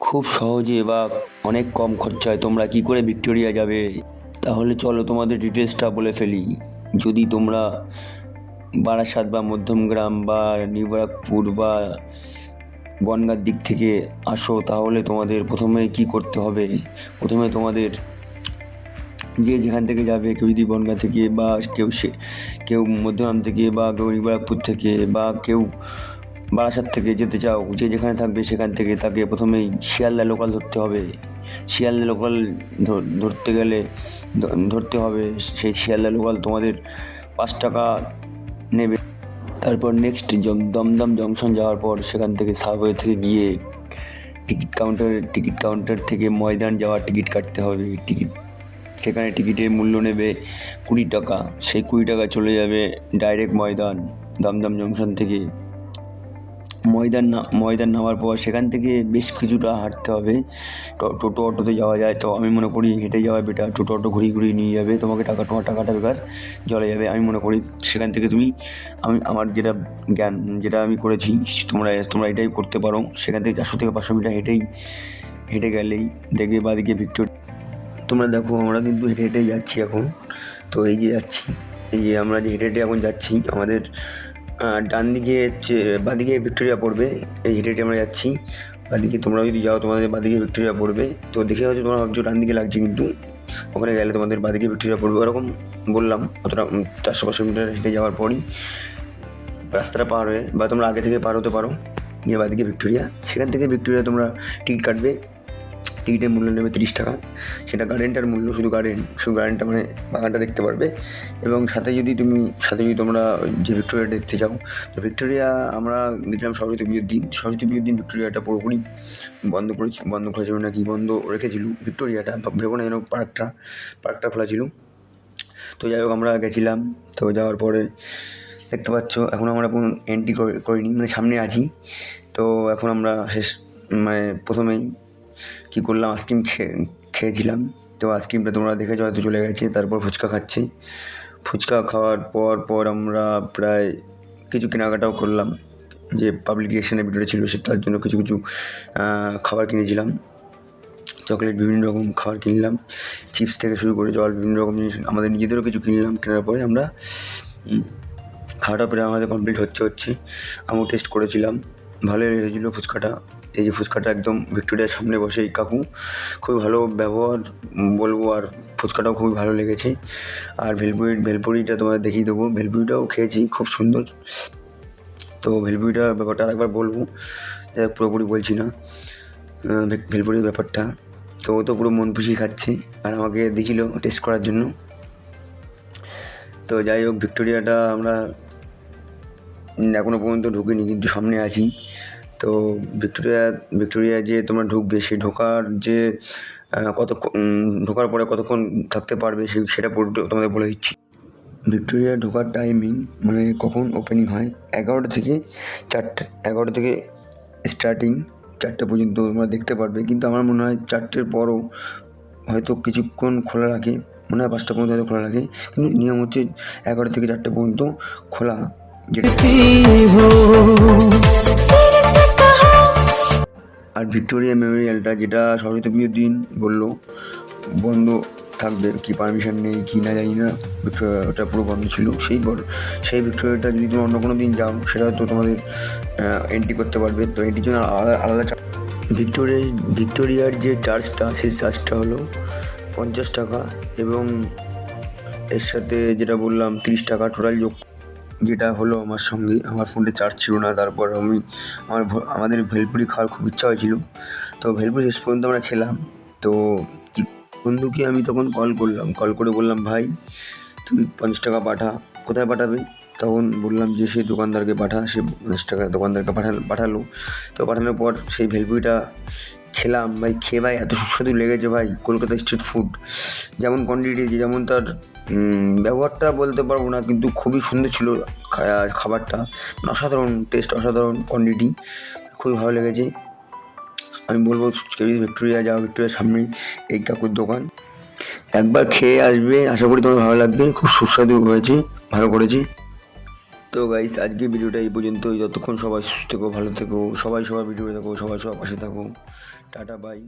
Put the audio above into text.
খুব সহজে বা অনেক কম খরচায় তোমরা কি করে ভিক্টোরিয়া যাবে, তাহলে চলো তোমাদের ডিটেলসটা বলে ফেলি। যদি তোমরা বারাসাত বা মধ্যমগ্রাম বা নিউ ব্যারাকপুর বা বনগাঁর দিক থেকে আসো, তাহলে তোমাদের প্রথমে কি করতে হবে। প্রথমে তোমাদের যে যেখান থেকে যাবে, কেউ যদি বনগাঁ থেকে বা কেউ মধ্যগ্রাম থেকে বা কেউ নিউ ব্যারাকপুর থেকে বা কেউ বারাসাত থেকে যেতে চাও, যে যেখানে থাকবে সেখান থেকে তাকে প্রথমেই শিয়ালদা লোকাল ধরতে হবে। শিয়ালদা লোকাল ধরতে হবে। সেই শিয়ালদা লোকাল তোমাদের 5 টাকা নেবে। তারপর নেক্সট দমদম জংশন যাওয়ার পর সেখান থেকে সাবওয়ে থেকে গিয়ে টিকিট কাউন্টার থেকে ময়দান যাওয়ার টিকিট কাটতে হবে। সেখানে টিকিটের মূল্য নেবে 20 টাকা। সেই 20 টাকা চলে যাবে ডাইরেক্ট ময়দান। দমদম জংশন থেকে ময়দান নামার পর সেখান থেকে বেশ কিছুটা হাঁটতে হবে। টোটো অটোতে যাওয়া যায়, তো আমি মনে করি হেঁটে যাওয়া বেটার। টোটো অটো ঘুরিয়ে নিয়ে যাবে তোমার টাকাটা বেকার চলে যাবে। আমি মনে করি সেখান থেকে আমার যেটা জ্ঞান, যেটা আমি করেছি, তোমরা এটাই করতে পারো। সেখান থেকে 400 থেকে 500 মিটার হেঁটে গেলেই দেখবে বাদিকে ভিক্টোরিয়া। তোমরা দেখো, আমরা কিন্তু হেঁটে যাচ্ছি এখন। তো এই যে যাচ্ছি, এই যে আমরা যে হেঁটে এখন যাচ্ছি, আমাদের ডান দিকে বাঁদিকে ভিক্টোরিয়া পড়বে। এই হেঁটে আমরা যাচ্ছি বাঁদিকে। তোমরা যদি যাও তোমাদের বাঁদিকে ভিক্টোরিয়া পড়বে। তো দেখে হয়তো তোমরা ভাবছো ডান দিকে লাগছে, কিন্তু ওখানে গেলে তোমাদের বাঁদিকে ভিক্টোরিয়া পড়বে। ওরকম বললাম, অতটা 400-500 মিটার হেঁটে যাওয়ার পরই রাস্তাটা পার হয়ে, বা তোমরা আগে থেকে পার হতে পারো, গিয়ে বাঁদিকে ভিক্টোরিয়া। সেখান থেকে ভিক্টোরিয়া তোমরা টিকিট কাটবে। টিকিটের মূল্য নেবে 30 টাকা। সেটা গার্ডেনটার মূল্য, শুধু গার্ডেনটা মানে বাগানটা দেখতে পারবে। এবং সাথে যদি তোমরা যে ভিক্টোরিয়া দেখতে চাও, তো ভিক্টোরিয়া আমরা গেছিলাম সরস্বতী পুজোর দিন ভিক্টোরিয়াটা পুরোপুরি বন্ধ করেছিল নাকি বন্ধ রেখেছিল ভিক্টোরিয়াটা, ভেবো না যেন পার্কটা খোলা ছিল। তো যাই হোক, আমরা গেছিলাম। তো যাওয়ার পরে দেখতে পাচ্ছ এখন আমরা কোনো এন্ট্রি করিনি, মানে সামনে আছি। তো এখন আমরা প্রথমেই কী করলাম, আইসক্রিম খেয়েছিলাম। তো আইসক্রিমটা তোমরা দেখেছো হয়তো, চলে গেছে। তারপর ফুচকা খাওয়ার পর আমরা প্রায় কিছু কেনাকাটাও করলাম। যে পাবলিকেশনের ভিডিওটা ছিল, তার জন্য কিছু খাবার কিনেছিলাম। চকলেট, বিভিন্ন রকম খাবার কিনলাম, চিপস থেকে শুরু করে জল, বিভিন্ন রকম জিনিস আমাদের নিজেদেরও কিছু কিনলাম। কেনার পরে আমরা খাওয়াটা প্রায় আমাদের কমপ্লিট হচ্ছে। আমিও টেস্ট করেছিলাম, ভালোই হয়েছিলো ফুচকাটা। এই যে ফুচকাটা একদম ভিক্টোরিয়ার সামনে বসে এই কাকু, খুবই ভালো ব্যবহার বলবো। আর ফুচকাটাও খুবই ভালো লেগেছে। আর ভেলপুরিটা তোমাদের দেখিয়ে দেবো। ভেলপুরিটাও খেয়েছি, খুব সুন্দর। তো ভেলপুরিটার ব্যাপারটা আরেকবার বলবো, পুরোপুরি বলছি না ভেলপুরির ব্যাপারটা। তো ও তো পুরো মন খুশি খাচ্ছে, আর আমাকে দিয়েছিল টেস্ট করার জন্য। তো যাই হোক, ভিক্টোরিয়াটা আমরা এখনও পর্যন্ত ঢুকিনি, কিন্তু সামনে আছি। তো ভিক্টোরিয়া যে তোমরা ঢুকবে, সে ঢোকার পরে কতক্ষণ থাকতে পারবে সেটা তোমাদের বলে দিচ্ছি। ভিক্টোরিয়া ঢোকার টাইমিং, মানে কখন ওপেনিং হয়, 11টা থেকে স্টার্টিং, 4টা পর্যন্ত তোমরা দেখতে পারবে। কিন্তু আমার মনে হয় 4টের পরও হয়তো কিছুক্ষণ খোলা রাখে, মনে হয় 5টা পর্যন্ত হয়তো খোলা রাখে। কিন্তু নিয়ম হচ্ছে 11টা থেকে 4টা পর্যন্ত খোলা, যেটা। আর ভিক্টোরিয়া মেমোরিয়ালটা, যেটা সরস্বতী পুজোর দিন বললো বন্ধ থাকবে, কি পারমিশন নেই কি না জানি না, ওটা পুরো বন্ধ ছিল। সেই ভিক্টোরিয়াটা যদি তোমরা অন্য কোনো দিন যাও, সেটা হয়তো তোমাদের এন্ট্রি করতে পারবে। তো এন্ট্রির জন্য আলাদা ভিক্টোরিয়ার যে চার্জটা, সেই চার্জটা হলো 50 টাকা। এবং এর সাথে যেটা বললাম 30 টাকা টোটাল যোগ, যেটা হলো আমার ফোনটা চার্জ ছিল না। তারপর আমাদের ভেলপুরি খাওয়ার খুব ইচ্ছা হয়েছিল। তো ভেলপুরি শেষ পর্যন্ত আমরা খেলাম। তো বন্ধুকে আমি তখন কল করে বললাম, ভাই তুই 50 টাকা পাঠা। কোথায় পাঠাবে? তখন বললাম যে সেই দোকানদারকে পাঠা। সে 50 টাকা দোকানদারকে পাঠালো। তো পাঠানোর পর সেই ভেলপুরিটা খেলাম ভাই। খেয়ে এত সুস্বাদু লেগেছে ভাই। কলকাতা স্ট্রিট ফুড, যেমন কোয়ান্টিটি, যেমন তার ব্যবহারটা বলতে পারবো না, কিন্তু খুবই সুন্দর ছিল খাবারটা। অসাধারণ টেস্ট, অসাধারণ কোয়ান্টিটি, খুবই ভালো লেগেছে। আমি বলবো কেউ যদি ভিক্টোরিয়া যাও, ভিক্টোরিয়ার সামনেই এই কাকুর দোকান, একবার খেয়ে আসবে, আশা করি তোমার ভালো লাগবে। খুব সুস্বাদু হয়েছে, ভালো করেছে। তো গাইস আজকে ভিডিওটা এই পর্যন্তই। যতক্ষণ সবাই সুস্থ থেকো, ভালো থেকো, সবাই সবার ভিডিও দেখো, সবাই সবার পাশে থাকো। Tata bye.